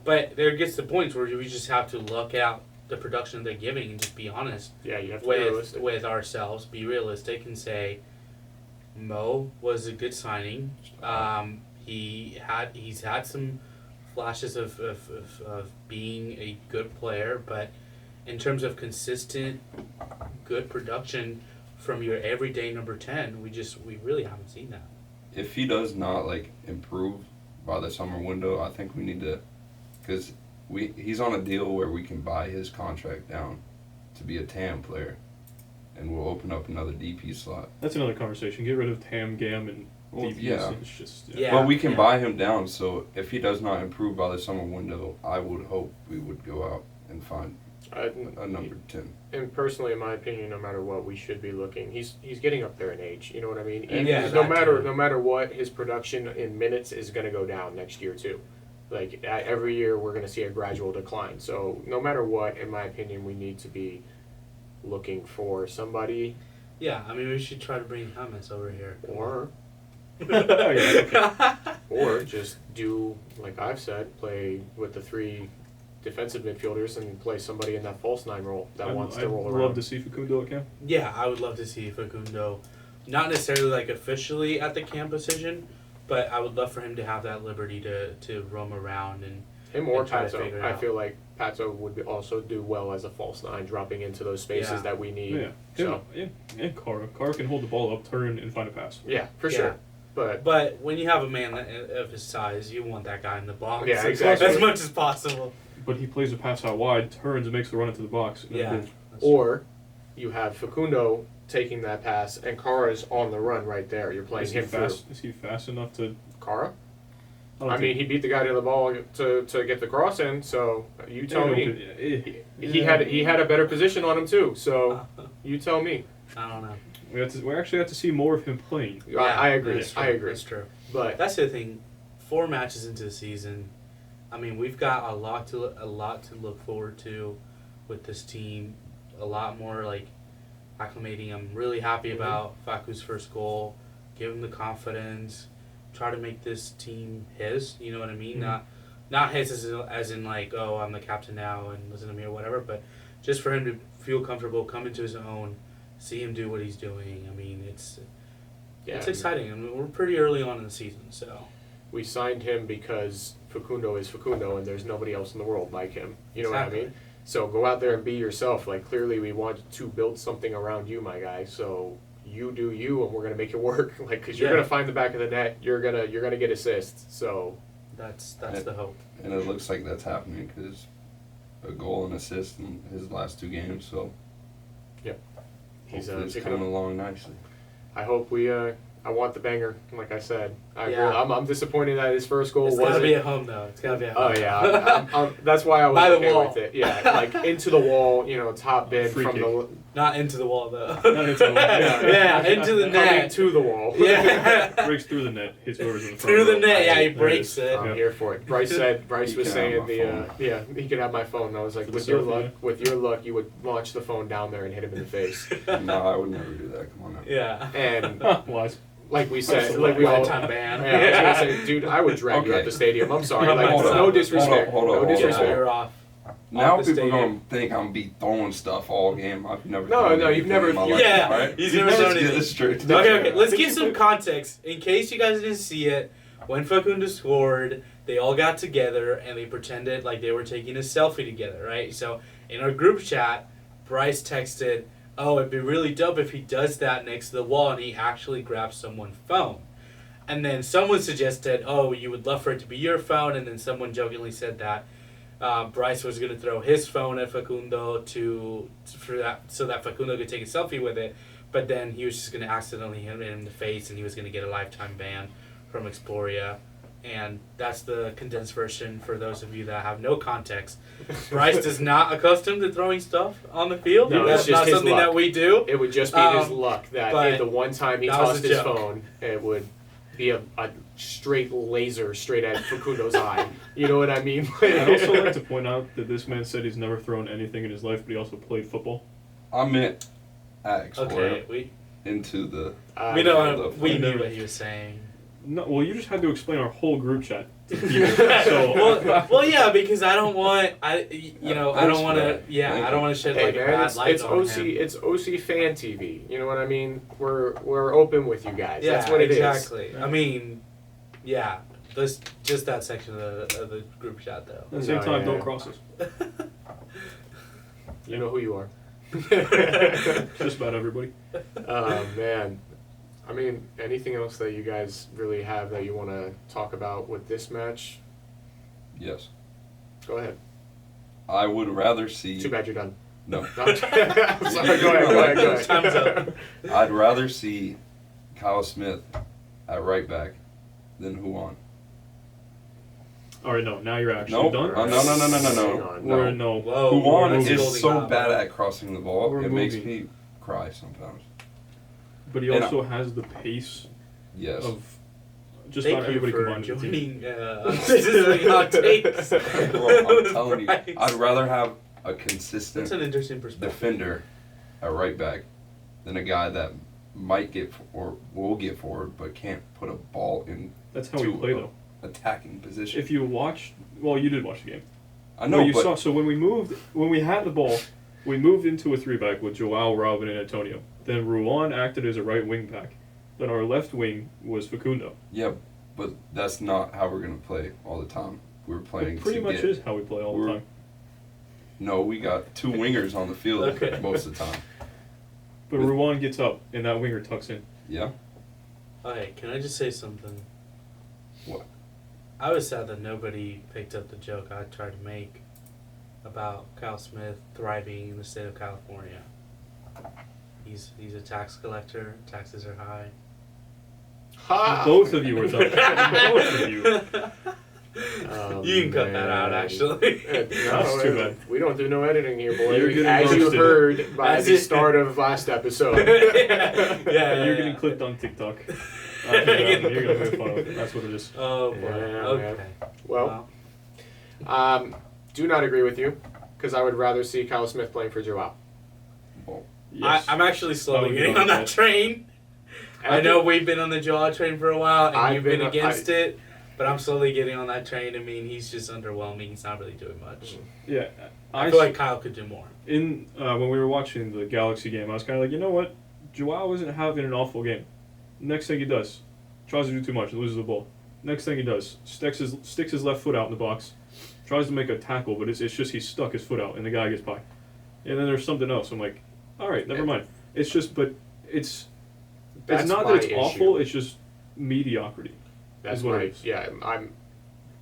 Speaker 1: But there gets to points where we just have to look at the production they're giving and just be honest
Speaker 3: Yeah, you have to be realistic.
Speaker 1: with ourselves, be realistic, and say Mo was a good signing. He's had some flashes of being a good player, but in terms of consistent good production from your everyday number 10, we really haven't seen that.
Speaker 4: If he does not improve by the summer window, I think we need to, because he's on a deal where we can buy his contract down to be a TAM player, and we'll open up another DP slot.
Speaker 2: That's another conversation. Get rid of Tam, Gam, and
Speaker 4: Well,
Speaker 2: DBs.
Speaker 4: yeah.
Speaker 2: It's just,
Speaker 1: Yeah.
Speaker 4: But we can buy him down, so if he does not improve by the summer window, I would hope we would go out and find a number 10.
Speaker 3: And personally, in my opinion, no matter what, we should be looking. He's getting up there in age. You know what I mean?
Speaker 1: And yeah,
Speaker 3: no
Speaker 1: that
Speaker 3: matter
Speaker 1: too.
Speaker 3: no matter what, his production in minutes is going to go down next year too. Like every year, we're going to see a gradual decline. So no matter what, in my opinion, we need to be looking for somebody
Speaker 1: Yeah, we should try to bring Hamas over here.
Speaker 3: or
Speaker 2: Yeah,
Speaker 3: or just do like I've said, play with the 3 defensive midfielders and play somebody in that false 9 role that wants to roll
Speaker 2: I'd
Speaker 3: around.
Speaker 2: love to see Facundo at Cam.
Speaker 1: Yeah, I would love to see Facundo, not necessarily officially at the Cam position, but I would love for him to have that liberty to roam around and
Speaker 3: Him or
Speaker 1: and try to figure
Speaker 3: Pazzo.
Speaker 1: it
Speaker 3: I
Speaker 1: out.
Speaker 3: feel like Pazzo would also do well as a false 9, dropping into those spaces
Speaker 1: Yeah.
Speaker 3: that we need.
Speaker 2: Yeah.
Speaker 3: So
Speaker 2: And Kara. Kara can hold the ball up, turn, and find a pass.
Speaker 3: yeah, for
Speaker 1: Yeah.
Speaker 3: sure. But
Speaker 1: But when you have a man of his size, you want that guy in the box
Speaker 3: Yeah, exactly.
Speaker 1: as much as possible.
Speaker 2: But he plays a pass out wide, turns, and makes the run into the box. And then
Speaker 1: Yeah.
Speaker 2: boom.
Speaker 3: or you have Facundo taking that pass and Kara's on the run right there. You're playing
Speaker 2: Is he
Speaker 3: him
Speaker 2: fast?
Speaker 3: through.
Speaker 2: Is he fast enough to?
Speaker 3: Kara? I mean, he beat the guy to the ball to get the cross in. So you tell me. He had a better position on him too. So you tell me.
Speaker 1: I don't know.
Speaker 2: We actually have to see more of him playing.
Speaker 3: Yeah, I agree.
Speaker 1: That's
Speaker 3: I
Speaker 1: true.
Speaker 3: agree.
Speaker 1: That's true.
Speaker 3: But
Speaker 1: That's the thing. 4 matches into the season, I mean, we've got a lot to look forward to with this team. A lot more like acclimating. I'm really happy about Facu's first goal. Give him the confidence. Try to make this team his. You know what I mean? Not his as in like, oh, I'm the captain now and listen to me or whatever. But just for him to feel comfortable, come into his own, see him do what he's doing. I mean, it's exciting. I mean, we're pretty early on in the season, so.
Speaker 3: we signed him because Facundo is Facundo and there's nobody else in the world like him. You know what I mean? So go out there and be yourself. Like, clearly we want to build something around you, my guy. So you do you, and we're gonna make it work. Like, because you're gonna find the back of the net. You're gonna get assists. So
Speaker 1: That's the hope.
Speaker 4: And it looks like that's happening because a goal and assist in his last 2 games. So
Speaker 3: he's
Speaker 4: it's
Speaker 3: picking
Speaker 4: coming
Speaker 3: up.
Speaker 4: along nicely.
Speaker 3: I hope we. I want the banger, like I said.
Speaker 1: Yeah.
Speaker 3: I'm disappointed that his first goal
Speaker 1: It's
Speaker 3: wasn't.
Speaker 1: gotta be at home though. It's gotta be at home.
Speaker 3: Oh yeah, I'm, that's why I was
Speaker 1: By the
Speaker 3: okay
Speaker 1: wall.
Speaker 3: with it. Yeah, like into the wall, top bin
Speaker 2: Free
Speaker 3: from
Speaker 2: kick.
Speaker 3: the.
Speaker 1: Not into the wall though.
Speaker 2: Not into the wall.
Speaker 1: Yeah, into the
Speaker 3: Coming
Speaker 1: net.
Speaker 3: to the wall.
Speaker 1: Yeah.
Speaker 2: Breaks through the net, hits whoever's in the front
Speaker 1: Through the
Speaker 2: row.
Speaker 1: net, yeah, he
Speaker 2: There
Speaker 1: breaks
Speaker 2: it
Speaker 1: it.
Speaker 2: is.
Speaker 3: I'm here for it. Bryce
Speaker 4: He
Speaker 3: was
Speaker 4: can
Speaker 3: saying
Speaker 4: have my
Speaker 3: he could have my phone. And I was like,
Speaker 2: For
Speaker 3: with
Speaker 2: the
Speaker 3: your
Speaker 2: selfie,
Speaker 3: luck, you would launch the phone down there and hit him in the face.
Speaker 4: No, I would never do that. Come on now.
Speaker 1: Yeah.
Speaker 3: And
Speaker 2: Wise.
Speaker 3: like we said,
Speaker 2: That's a
Speaker 3: like we all.
Speaker 1: lifetime ban.
Speaker 3: Yeah, I was gonna say, dude, I would drag you
Speaker 4: Okay.
Speaker 3: out the stadium. I'm sorry. Like,
Speaker 4: Hold
Speaker 3: no
Speaker 4: up,
Speaker 3: disrespect.
Speaker 4: hold up,
Speaker 3: No
Speaker 4: hold up.
Speaker 3: disrespect.
Speaker 1: You're off.
Speaker 4: Now
Speaker 1: Off the
Speaker 4: people
Speaker 1: stadium.
Speaker 4: gonna think I'm be throwing stuff all game. I've never.
Speaker 3: No,
Speaker 4: thrown
Speaker 3: no, you've
Speaker 4: anything
Speaker 3: never-
Speaker 4: in my
Speaker 3: you-
Speaker 4: life,
Speaker 1: Yeah,
Speaker 4: alright?
Speaker 1: he's never
Speaker 4: Let's
Speaker 1: thrown
Speaker 4: get
Speaker 1: anything.
Speaker 4: this straight. to the
Speaker 1: Okay,
Speaker 4: point.
Speaker 1: let's give some context. In case you guys didn't see it, when Facundo scored, they all got together and they pretended like they were taking a selfie together, right? So in our group chat, Bryce texted, oh, it'd be really dope if he does that next to the wall and he actually grabs someone's phone. And then someone suggested, oh, you would love for it to be your phone, and then someone jokingly said that Bryce was going to throw his phone at Facundo so that Facundo could take a selfie with it, but then he was just going to accidentally hit him in the face and he was going to get a lifetime ban from Exploria. And that's the condensed version for those of you that have no context. Bryce is not accustomed to throwing stuff on the field.
Speaker 3: No,
Speaker 1: That's
Speaker 3: it's just
Speaker 1: not
Speaker 3: his
Speaker 1: something
Speaker 3: luck.
Speaker 1: that we do.
Speaker 3: It would just be his luck that
Speaker 1: but
Speaker 3: the one time he
Speaker 1: that was
Speaker 3: tossed
Speaker 1: a
Speaker 3: his
Speaker 1: joke.
Speaker 3: phone, it would be a straight laser straight at Facundo's eye. You know what I mean?
Speaker 2: I'd also like to point out that this man said he's never thrown anything in his life, but he also played football.
Speaker 4: I meant at Explorer
Speaker 1: Okay,
Speaker 4: into the.
Speaker 1: we know
Speaker 4: the
Speaker 1: we
Speaker 2: phone.
Speaker 1: knew what he was saying.
Speaker 2: No, well, you just had to explain our whole group chat to people. So,
Speaker 1: well, yeah, because I don't want I don't want to I don't want to shed
Speaker 3: Hey
Speaker 1: like a
Speaker 3: man,
Speaker 1: bad
Speaker 3: it's
Speaker 1: light on
Speaker 3: OC
Speaker 1: him.
Speaker 3: it's OC fan TV. You know what I mean? We're open with you guys.
Speaker 1: Yeah,
Speaker 3: That's what it is.
Speaker 1: exactly. I mean, yeah, this just that section of the group chat though.
Speaker 2: at the same
Speaker 3: No,
Speaker 2: time,
Speaker 3: yeah,
Speaker 2: don't
Speaker 3: yeah.
Speaker 2: cross us.
Speaker 3: You know who you are.
Speaker 2: Just about everybody.
Speaker 3: Oh man. I mean, anything else that you guys really have that you want to talk about with this match?
Speaker 4: Yes,
Speaker 3: Go ahead.
Speaker 4: I would rather see.
Speaker 3: Too bad you're done.
Speaker 4: No,
Speaker 3: No. I'm sorry. Go ahead.
Speaker 1: Time's up.
Speaker 4: I'd rather see Kyle Smith at right back than Juan.
Speaker 2: All right, no, now you're actually
Speaker 4: Nope.
Speaker 2: done.
Speaker 4: No.
Speaker 3: Hang on.
Speaker 2: We're no.
Speaker 1: Whoa,
Speaker 4: Juan
Speaker 1: that's
Speaker 4: is
Speaker 1: holding
Speaker 4: so
Speaker 1: up.
Speaker 4: bad at crossing the ball.
Speaker 2: We're
Speaker 4: It makes
Speaker 2: moving.
Speaker 4: me cry sometimes.
Speaker 2: But he
Speaker 4: And
Speaker 2: also has the pace
Speaker 4: Yes.
Speaker 2: of just
Speaker 1: Thank
Speaker 2: about
Speaker 1: you
Speaker 2: everybody
Speaker 1: for
Speaker 2: combined. in the team.
Speaker 1: joining. This is like hot takes.
Speaker 4: Well, I'm telling you,
Speaker 1: Bryce.
Speaker 4: I'd rather have a
Speaker 1: That's
Speaker 4: consistent
Speaker 1: an interesting perspective.
Speaker 4: defender at right back than a guy that might get or will get forward but can't put a ball in
Speaker 2: That's how we play, though.
Speaker 4: attacking position.
Speaker 2: If you watch, well, you did watch the game.
Speaker 4: I know,
Speaker 2: Well, you
Speaker 4: but
Speaker 2: saw. So when we had the ball, we moved into a 3-back with Joao, Robin, and Antonio. Then Ruan acted as a right wing back. Then our left wing was Facundo.
Speaker 4: yeah, but that's not how we're gonna play all the time. We're playing
Speaker 2: It pretty
Speaker 4: to
Speaker 2: much
Speaker 4: get,
Speaker 2: is how we play all the
Speaker 4: we're-
Speaker 2: time.
Speaker 4: No, we got 2 wingers on the field
Speaker 1: Okay.
Speaker 4: most of the time.
Speaker 2: But
Speaker 4: With-
Speaker 2: Ruan gets up, and that winger tucks in.
Speaker 4: Yeah.
Speaker 1: Okay, can I just say something?
Speaker 4: What?
Speaker 1: I was sad that nobody picked up the joke I tried to make about Kyle Smith thriving in the state of California. He's a tax collector. Taxes are high.
Speaker 3: Ha!
Speaker 2: Both of you were tough. Both of you.
Speaker 3: Oh,
Speaker 1: You can cut that out,
Speaker 3: man.
Speaker 1: actually.
Speaker 2: That's too bad.
Speaker 3: We don't do no editing here, boy.
Speaker 2: You're getting
Speaker 3: As you
Speaker 2: roasted.
Speaker 3: heard by
Speaker 1: As
Speaker 3: the
Speaker 1: it-
Speaker 3: start of last episode.
Speaker 1: Yeah,
Speaker 2: You're getting clipped on TikTok. You're gonna make fun of it. That's what it is.
Speaker 1: Oh boy.
Speaker 3: Yeah,
Speaker 1: Okay.
Speaker 3: man. Well, do not agree with you, because I would rather see Kyle Smith playing for Joao.
Speaker 2: Yes.
Speaker 1: I'm actually
Speaker 2: I
Speaker 1: slowly
Speaker 2: would
Speaker 1: getting
Speaker 2: go
Speaker 1: on
Speaker 2: with
Speaker 1: that
Speaker 2: that.
Speaker 1: train. I know we've been on the Joao train for a while, and
Speaker 3: I've
Speaker 1: you've been
Speaker 3: been-
Speaker 1: against it, but I'm slowly getting on that train. I mean, he's just underwhelming. He's not really doing much.
Speaker 2: Yeah.
Speaker 1: I feel like Kyle could do more.
Speaker 2: When we were watching the Galaxy game, I was kind of like, you know what? Joao isn't having an awful game. Next thing he does, tries to do too much and loses the ball. Next thing he does, sticks his left foot out in the box, tries to make a tackle, but it's just he stuck his foot out and the guy gets by. And then there's something else. I'm like, all right, never mind. It's just, but it's
Speaker 3: That's
Speaker 2: not
Speaker 3: my
Speaker 2: that it's
Speaker 3: issue.
Speaker 2: awful. It's just mediocrity.
Speaker 3: That's
Speaker 2: is what it
Speaker 3: right.
Speaker 2: is.
Speaker 3: Yeah, I'm.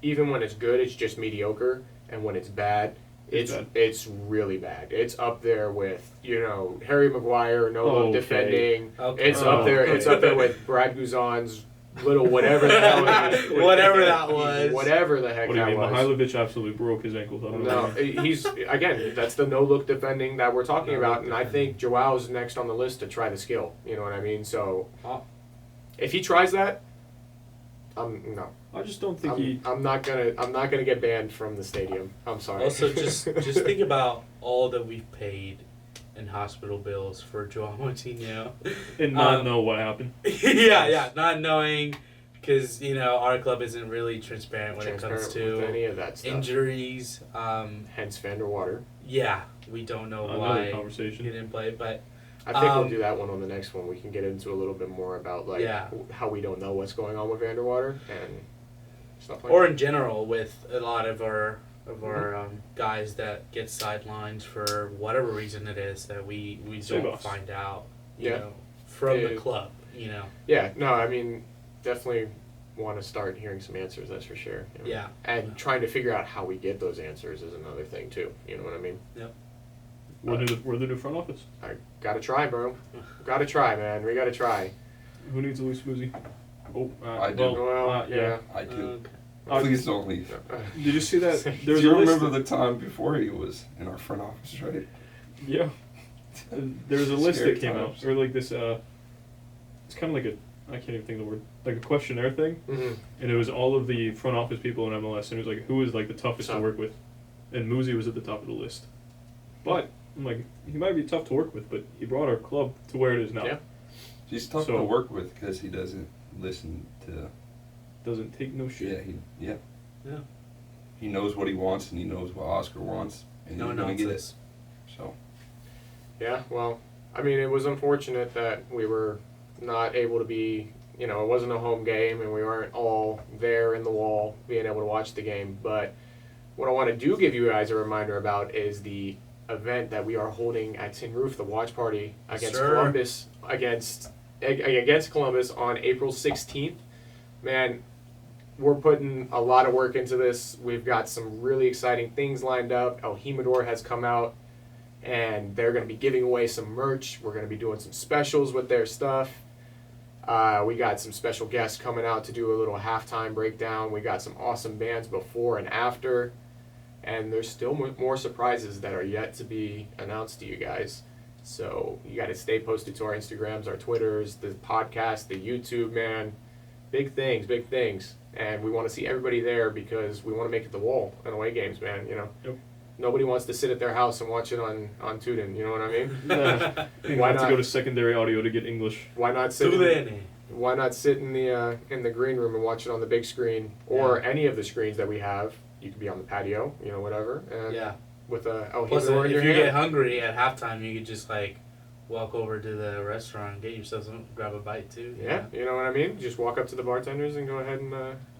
Speaker 3: Even when it's good, it's just mediocre, and when it's bad,
Speaker 2: It's bad.
Speaker 3: it's really bad. It's up there with Harry Maguire, no look
Speaker 2: Okay.
Speaker 3: defending.
Speaker 1: Okay.
Speaker 3: It's up there. It's up there with Brad Guzan's little whatever the hell it is.
Speaker 1: Whatever that was.
Speaker 3: Whatever the heck
Speaker 2: What do you
Speaker 3: that
Speaker 2: mean?
Speaker 3: was.
Speaker 2: Mihailovic absolutely broke his ankles. I don't know.
Speaker 3: No, he's again. That's the no-look defending that we're talking about, and I think Joao's next on the list to try the skill. You know what I mean? So, if he tries that, no,
Speaker 2: I just don't think
Speaker 3: I'm not gonna get banned from the stadium. I'm sorry.
Speaker 1: Also, just think about all that we've paid in hospital bills for Joao Moutinho.
Speaker 2: and not know what happened.
Speaker 1: yeah, not knowing, because our club isn't really transparent when it comes
Speaker 3: Transparent with
Speaker 1: to
Speaker 3: any of that stuff.
Speaker 1: injuries.
Speaker 3: Hence Vanderwater.
Speaker 1: Yeah, we don't know
Speaker 2: Another
Speaker 1: why he
Speaker 2: conversation.
Speaker 1: didn't play, but
Speaker 3: I think we'll do that one on the next one. We can get into a little bit more about
Speaker 1: Yeah.
Speaker 3: how we don't know what's going on with Vanderwater and stuff like
Speaker 1: or
Speaker 3: that.
Speaker 1: in general with a lot of our guys that get sidelined for whatever reason it is that we
Speaker 2: Save
Speaker 1: don't
Speaker 2: us.
Speaker 1: find out,
Speaker 3: Yeah.
Speaker 1: from the
Speaker 3: Yeah.
Speaker 1: club,
Speaker 3: Yeah, no, I mean, definitely want to start hearing some answers, that's for sure.
Speaker 1: Yeah.
Speaker 3: And trying to figure out how we get those answers is another thing, too. You know what I mean?
Speaker 2: We're the new front office.
Speaker 3: I gotta try, bro. Gotta try, man. We gotta try.
Speaker 2: Who needs a loose smoothie? Oh,
Speaker 4: I do.
Speaker 3: Well,
Speaker 2: yeah.
Speaker 4: I do.
Speaker 1: Okay.
Speaker 4: Please don't leave.
Speaker 2: Did you see that?
Speaker 4: Do
Speaker 2: There's
Speaker 4: you
Speaker 2: a list.
Speaker 4: remember the time before he was in our front office, right?
Speaker 2: Yeah. There's a list
Speaker 4: Scary
Speaker 2: that came out,
Speaker 4: times.
Speaker 2: or like this. It's kind of like I can't even think of the word. Like a questionnaire thing,
Speaker 3: Mhm.
Speaker 2: and it was all of the front office people in MLS, and it was like who was like the toughest to
Speaker 3: Tough.
Speaker 2: work with, and Muzi was at the top of the list. But I'm like, he might be tough to work with, but he brought our club to where it is now.
Speaker 3: Yeah.
Speaker 4: He's tough
Speaker 2: So-
Speaker 4: to work with because he doesn't listen to.
Speaker 2: Doesn't take no shit.
Speaker 4: Yeah.
Speaker 1: Yeah.
Speaker 4: He knows what he wants and he knows what Oscar wants, and
Speaker 1: No
Speaker 4: he's gonna get it.
Speaker 1: nonsense.
Speaker 4: So
Speaker 3: Yeah, well, I mean, it was unfortunate that we were not able to be, it wasn't a home game and we weren't all there in the wall being able to watch the game. But what I want to do give you guys a reminder about is the event that we are holding at Tin Roof, the watch party against
Speaker 1: Sure.
Speaker 3: Columbus, against Columbus on April 16th. Man, we're putting a lot of work into this. We've got some really exciting things lined up. El Jimador has come out, and they're going to be giving away some merch. We're going to be doing some specials with their stuff. We got some special guests coming out to do a little halftime breakdown. We got some awesome bands before and after. And there's still more surprises that are yet to be announced to you guys. So you got to stay posted to our Instagrams, our Twitters, the podcast, the YouTube, man. Big things. And we want to see everybody there because we want to make it the wall in away games, man.
Speaker 2: Yep.
Speaker 3: Nobody wants to sit at their house and watch it on Tuden. You know what I mean?
Speaker 2: You
Speaker 3: Why
Speaker 2: have to
Speaker 3: not?
Speaker 2: go to secondary audio to get English.
Speaker 3: Why not sit?
Speaker 1: Tudene.
Speaker 3: Why not sit in the green room and watch it on the big screen or any of the screens that we have? You could be on the patio, whatever. And
Speaker 1: Yeah.
Speaker 3: With a El
Speaker 1: Plus,
Speaker 3: Jimador in
Speaker 1: if
Speaker 3: your
Speaker 1: you
Speaker 3: hand.
Speaker 1: get hungry at halftime, you could just walk over to the restaurant and get yourself grab a bite too.
Speaker 3: Yeah, you know what I mean? Just walk up to the bartenders and go ahead and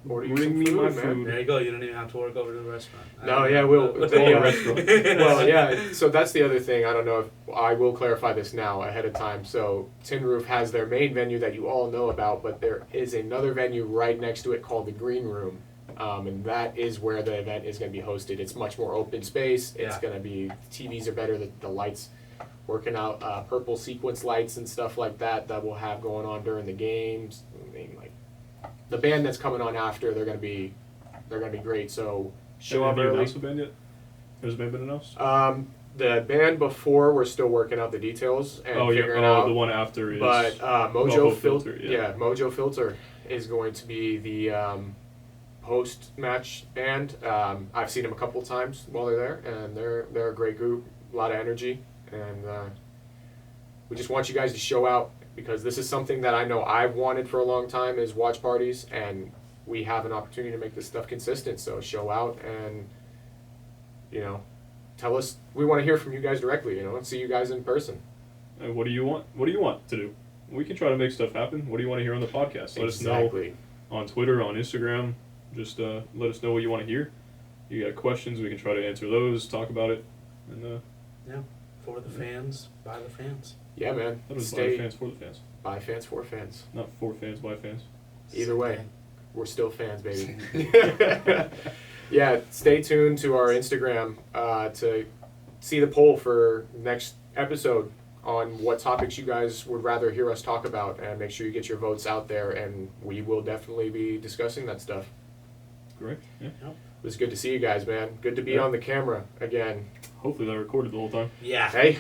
Speaker 3: order you
Speaker 2: Bring
Speaker 3: some
Speaker 2: me
Speaker 3: food,
Speaker 2: my
Speaker 3: man.
Speaker 2: food.
Speaker 1: There you go. You don't even have to work over to the restaurant.
Speaker 3: No, yeah, we'll.
Speaker 2: restaurant.
Speaker 3: Well, yeah. So that's the other thing. I don't know if I will clarify this now ahead of time. So Tin Roof has their main venue that you all know about, but there is another venue right next to it called the Green Room, and that is where the event is going to be hosted. It's much more open space. It's
Speaker 1: Yeah.
Speaker 3: going to be TVs are better. The lights working out purple sequence lights and stuff like that we'll have going on during the games. I mean, like the band that's coming on after, they're gonna be great. So show up
Speaker 2: Have you
Speaker 3: early.
Speaker 2: announced the band yet? Has the band been announced?
Speaker 3: The band before, we're still working out the details and figuring out.
Speaker 2: The one after is.
Speaker 3: But Mojo
Speaker 2: Mojo
Speaker 3: Filter,
Speaker 2: Filter, yeah.
Speaker 3: Mojo Filter is going to be the post-match band. I've seen them a couple of times while they're there, and they're a great group, a lot of energy, and we just want you guys to show out because this is something that I know I've wanted for a long time is watch parties, and we have an opportunity to make this stuff consistent. So show out and tell us. We want to hear from you guys directly, and see you guys in person.
Speaker 2: And what do you want? What do you want to do? We can try to make stuff happen. What do you want to hear on the podcast? Let us know on Twitter, on Instagram. Just let us know what you want to hear. You got questions, we can try to answer those, talk about it. And
Speaker 1: for the fans, by the fans.
Speaker 3: Yeah, man.
Speaker 2: that was by the fans, for the fans.
Speaker 3: By fans, for fans.
Speaker 2: Not for fans, by fans.
Speaker 3: Either way, we're still fans, baby. Yeah, stay tuned to our Instagram to see the poll for next episode on what topics you guys would rather hear us talk about, and make sure you get your votes out there, and we will definitely be discussing that stuff.
Speaker 2: Correct? Yeah.
Speaker 3: It was good to see you guys, man. Good to be on the camera again.
Speaker 2: Hopefully that recorded the whole time.
Speaker 1: Yeah.
Speaker 3: Hey,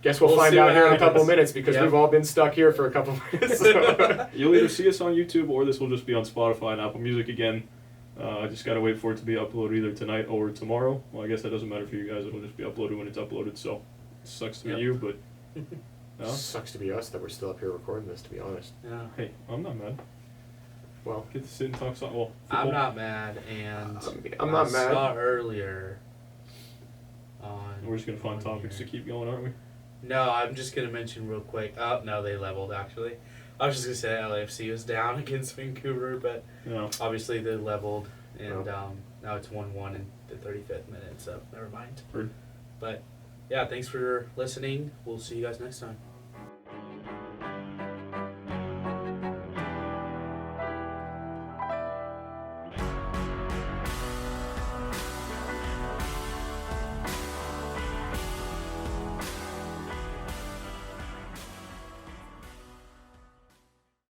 Speaker 3: guess we'll
Speaker 1: We'll
Speaker 3: find
Speaker 1: see
Speaker 3: out
Speaker 1: what
Speaker 3: here in a
Speaker 1: happens.
Speaker 3: couple of minutes because
Speaker 1: Yep.
Speaker 3: we've all been stuck here for a couple of minutes. So.
Speaker 2: You'll either see us on YouTube or this will just be on Spotify and Apple Music again. I just gotta wait for it to be uploaded either tonight or tomorrow. Well, I guess that doesn't matter for you guys. It'll just be uploaded when it's uploaded. So, it sucks to be
Speaker 1: Yep.
Speaker 2: you, but
Speaker 3: Sucks to be us that we're still up here recording this, to be honest.
Speaker 1: Yeah.
Speaker 2: hey, I'm not mad.
Speaker 3: Well,
Speaker 2: Get to sit and talk. Well,
Speaker 1: I'm
Speaker 2: football.
Speaker 1: not mad, and
Speaker 3: I'm not mad.
Speaker 1: I saw earlier on.
Speaker 2: We're just gonna find
Speaker 1: on
Speaker 2: topics to
Speaker 1: here.
Speaker 2: keep going, aren't we?
Speaker 1: No, I'm just gonna mention real quick. Oh no, they leveled actually. I was just gonna say LAFC was down against Vancouver, but
Speaker 2: No.
Speaker 1: obviously they leveled, and now it's 1-1 in the 35th minute. So never mind.
Speaker 2: Heard.
Speaker 1: But yeah, thanks for listening. We'll see you guys next time.